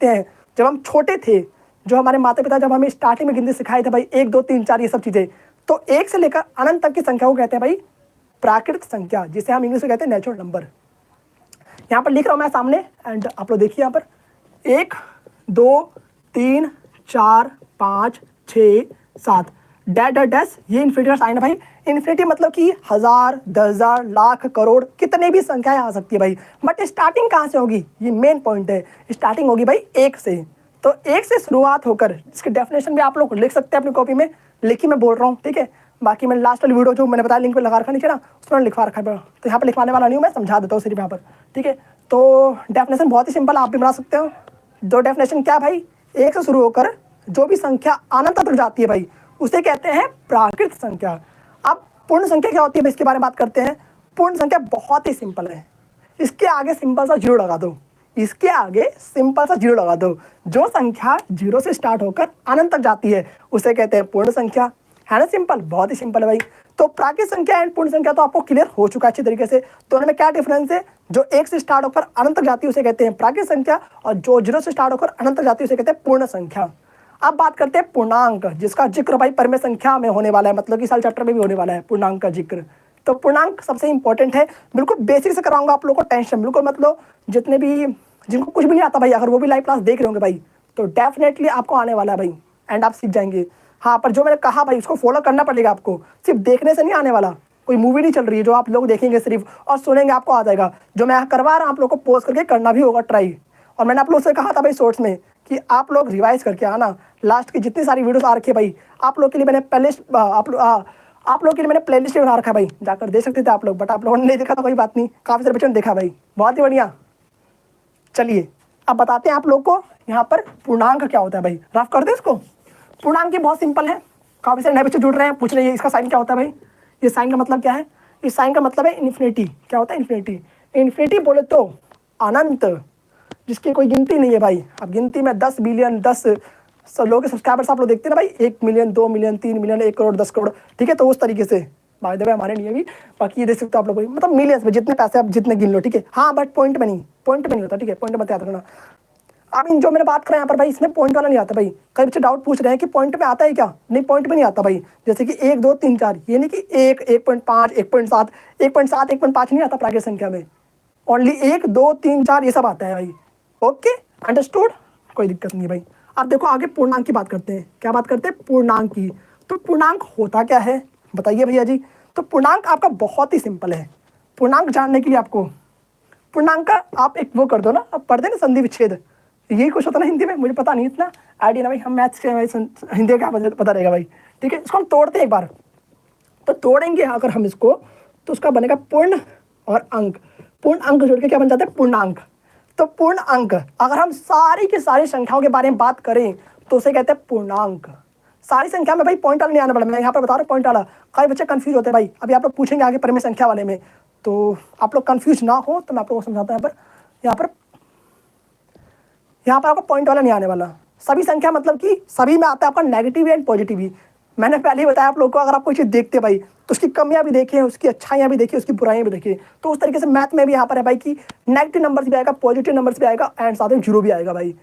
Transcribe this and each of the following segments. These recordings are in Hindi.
हैं जब हम छोटे थे, जो हमारे माता पिता जब हमें स्टार्टिंग में गिनती सिखाए थे भाई 1 2 3 4 ये सब चीज़ें, तो 1 से लेकर अनंत तक की संख्या को कहते हैं भाई प्राकृत संख्या, जिसे हम इंग्लिश में कहते हैं नेचुरल नंबर। यहाँ पर लिख रहा हूँ मैं सामने एंड आप लोग देखिए यहाँ पर 1 2 3 4 5 6 7 डैश डैश डैश, ये इन्फिनिटी का साइन है भाई। इन्फिनिटी मतलब कि 1000 10,000 लाख करोड़ कितने भी संख्याएं आ सकती है भाई, बट स्टार्टिंग कहाँ से होगी, ये मेन पॉइंट है। स्टार्टिंग होगी भाई 1 से, तो 1 से शुरुआत होकर, इसकी डेफिनेशन भी आप लोग लिख सकते हैं अपनी कॉपी में, लिखी मैं बोल रहा हूँ, ठीक है। बाकी मैंने लास्ट वाली वीडियो जो मैंने बताया लिंक पे लगा रखा नीचे ना, उसमें लिखवा रखा है, तो यहाँ पर लिखवाने वाला नहीं हूँ मैं, समझा देता हूँ सिर्फ यहाँ पर, ठीक है। तो डेफिनेशन बहुत ही सिंपल, आप भी बना सकते हो। दो डेफिनेशन क्या भाई, 1 से शुरू होकर जो भी संख्या अनंत तक जाती है भाई उसे कहते हैं प्राकृत संख्या। अब पूर्ण संख्या क्या होती है भाई, इसके बारे में बात करते हैं। पूर्ण संख्या बहुत ही सिंपल है, इसके आगे सिंपल सा जीरो लगा दो, इसके आगे सिंपल सा जीरो लगा दो। जो संख्या 0 से स्टार्ट होकर अनंत तक जाती है उसे कहते हैं पूर्ण संख्या, है ना। सिंपल, बहुत ही सिंपल है भाई। तो प्राकृत संख्या एंड पूर्ण संख्या तो आपको क्लियर हो चुका है अच्छी तरीके से। तो उनमें क्या डिफरेंस है, जो 1 से स्टार्ट होकर अनंत तक जाती है उसे कहते हैं प्राकृत संख्या, और जो 0 से स्टार्ट होकर अनंत तक जाती है उसे कहते हैं पूर्ण संख्या। अब बात करते हैं पूर्णांक, जिसका जिक्र भाई परमेय संख्या में होने वाला है, मतलब कि साल चैप्टर में भी होने वाला है पूर्णांक का जिक्र। तो पूर्णांक सबसे इंपॉर्टेंट है, बिल्कुल बेसिक से कराऊंगा आप लोगों को, टेंशन बिल्कुल मतलब जितने भी जिनको कुछ भी नहीं आता भाई, अगर वो भी लाइव क्लास देख रहे होंगे भाई तो डेफिनेटली आपको आने वाला है भाई, एंड आप सीख जाएंगे। हाँ, पर जो मैंने कहा भाई उसको फॉलो करना पड़ेगा आपको, सिर्फ देखने से नहीं आने वाला। कोई मूवी नहीं चल रही है जो आप लोग देखेंगे सिर्फ और सुनेंगे आपको आ जाएगा। जो मैं करवा रहा हूँ आप लोग को पोस्ट करके करना भी होगा ट्राई। और मैंने आप लोग से कहा था भाई शॉर्ट्स में कि आप लोग रिवाइज करके आना, लास्ट की जितनी सारी वीडियोस आ रखी है भाई आप लोग के लिए मैंने प्लेलिस्ट आप लोग के लिए मैंने प्लेलिस्ट बना रखा है भाई, जाकर देख सकते थे आप लोग, बट आप लोगों ने नहीं देखा तो कोई बात नहीं, काफ़ी सारे बच्चों ने देखा भाई, बहुत ही बढ़िया। चलिए अब बताते हैं आप लोग को यहाँ पर पूर्णांक क्या होता है भाई, रफ कर दे इसको। पूर्णांक ये बहुत सिंपल है, काफ़ी सारे नए बच्चे जुड़ रहे हैं, पूछ रहे हैं इसका साइन क्या होता है भाई। ये साइन का मतलब क्या है, इस साइन का मतलब है इन्फिनिटी। क्या होता है इन्फिनिटी, इन्फिनिटी बोले तो अनंत, जिसकी कोई गिनती नहीं है भाई। अब गिनती में 10 बिलियन 10 लोगों के सब्सक्राइबर्स आप लोग देखते हैं ना भाई, 1 million 2 million 3 million 1 crore 10 crore, ठीक है। तो उस तरीके से बाय द वे हमारे नहीं है, बाकी ये देख सकते हो आप लोग, मतलब मिलियंस में जितने पैसे आप जितने गिन लो, ठीक है। हाँ बट पॉइंट में नहीं, पॉइंट में नहीं होता, ठीक है, पॉइंट मत याद रखना। अब इन जो मैंने बात करा यहाँ पर भाई, इसमें पॉइंट वाला नहीं आता भाई। कई बच्चे डाउट पूछ रहे हैं कि पॉइंट में आता है क्या, नहीं पॉइंट में नहीं आता भाई। जैसे कि 1 2 3 4, ये नहीं कि 1 1.5 1.7 1.7 1.5 नहीं आता प्राकृत संख्या में, ओनली 1 2 3 4 ये सब आता है भाई। ओके, अंडरस्टूड, कोई दिक्कत नहीं भाई। अब देखो आगे पूर्णांक की बात करते हैं। क्या बात करते हैं, पूर्णांक की। तो पूर्णांक होता क्या है बताइए भैया जी। तो पूर्णांक आपका बहुत ही सिंपल है। पूर्णांक जानने के लिए आपको पूर्णांक का आप एक वो कर दो ना, आप पढ़ते ना संधि विच्छेद, यही कुछ होता ना हिंदी में, मुझे पता नहीं इतना आइडिया ना भाई, हम मैथ्स के भाई हिंदी का पता रहेगा भाई, ठीक है। इसको हम तोड़ते हैं एक बार, तो तोड़ेंगे अगर हम इसको तो उसका बनेगा पूर्ण और अंक, पूर्ण अंक जोड़ के क्या बन जाता है पूर्णांक। तो पूर्ण अंक, अगर हम सारी की सारी संख्याओं के बारे में बात करें तो उसे कहते हैं पूर्णांक। सारी संख्या में भाई पॉइंट वाला नहीं आना पड़ा, मैं यहाँ पर बता रहा हूँ पॉइंट वाला। कई बच्चे कंफ्यूज होते हैं भाई, अभी आप लोग पूछेंगे आगे परमेय संख्या वाले में, तो आप लोग कंफ्यूज ना हो तो मैं आप लोगों को समझाता हूँ। यहाँ पर आपको पॉइंट वाला नहीं आने वाला। सभी संख्या मतलब कि सभी में आता है आपका नेगेटिव एंड पॉजिटिव ही। मैंने पहले ही बताया आप लोग को, अगर आप कोई चीज़ देखते भाई तो उसकी कमियां भी देखिए, उसकी अच्छाइयाँ भी देखिए, उसकी बुराइयाँ भी देखिए। तो उस तरीके से मैथ में भी यहाँ पर है भाई कि नेगेटिव नंबर्स भी आएगा, पॉजिटिव नंबर्स भी आएगा, एंड साथ में जीरो भी आएगा भाई।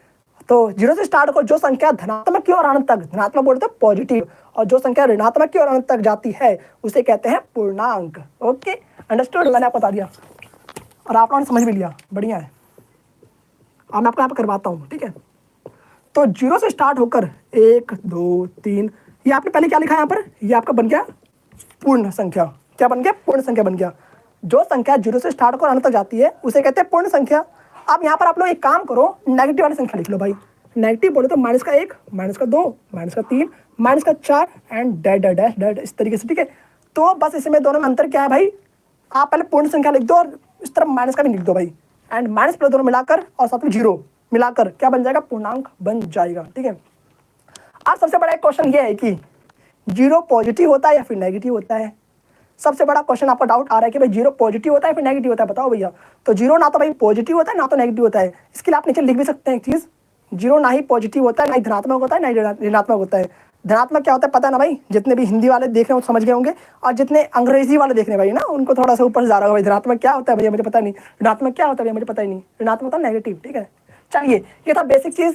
तो 0 से स्टार्ट हो जो संख्या धनात्मक की और अनंत तक, धनात्मक बोलते हैं पॉजिटिव, और जो संख्या ऋणात्मक की और अनंत तक जाती है उसे कहते हैं पूर्णांक। ओके, अंडरस्टूड, मैंने आपको बता दिया और आप लोगों ने समझ भी लिया, बढ़िया है। अब मैं आपको यहाँ पर करवाता हूँ, ठीक है। तो 0 से स्टार्ट होकर 1 2 3, ये आपने पहले क्या लिखा है यहाँ पर, ये आपका बन गया पूर्ण संख्या। क्या बन गया, पूर्ण संख्या बन गया। जो संख्या 0 से स्टार्ट होकर अनंत तक जाती है उसे कहते हैं पूर्ण संख्या। अब यहाँ पर आप लोग एक काम करो, नेगेटिव वाली संख्या लिख लो भाई। नेगेटिव बोले तो -1 -2 -3 -4 and dash dash dash dash इस तरीके से, ठीक है। तो बस इसमें दोनों में अंतर क्या है भाई, आप पहले पूर्ण संख्या लिख दो और इस तरफ माइनस का भी लिख दो भाई, एंड माइनस प्लस दोनों मिलाकर और साथ में 0 मिलाकर क्या बन जाएगा, पूर्णांक बन जाएगा, ठीक है। अब सबसे बड़ा एक क्वेश्चन ये है कि 0 पॉजिटिव होता है या फिर नेगेटिव होता है। सबसे बड़ा क्वेश्चन आपका डाउट आ रहा है कि भाई 0 पॉजिटिव होता है फिर नेगेटिव होता है, बताओ भैया। तो 0 ना तो भाई पॉजिटिव होता है ना तो नेगेटिव होता है। इसके लिए आप नीचे लिख भी सकते हैं एक चीज़, 0 ना ही पॉजिटिव होता है, ना ही धनात्मक होता है, ना ही ऋणात्मक होता है। धनात्मक क्या होता है पता है ना भाई, जितने भी हिंदी वाले देख रहे हैं वो समझ गए होंगे, और जितने अंग्रेजी वाले देख रहे हैं भाई ना उनको थोड़ा सा ऊपर से जा रहा होगा भाई, धनात्मक क्या होता है भैया मुझे पता नहीं, ऋणात्मक क्या होता है भैया मुझे पता ही नहीं। ऋणात्मक होता है नेगेटिव, ठीक है। चलिए ये था बेसिक चीज।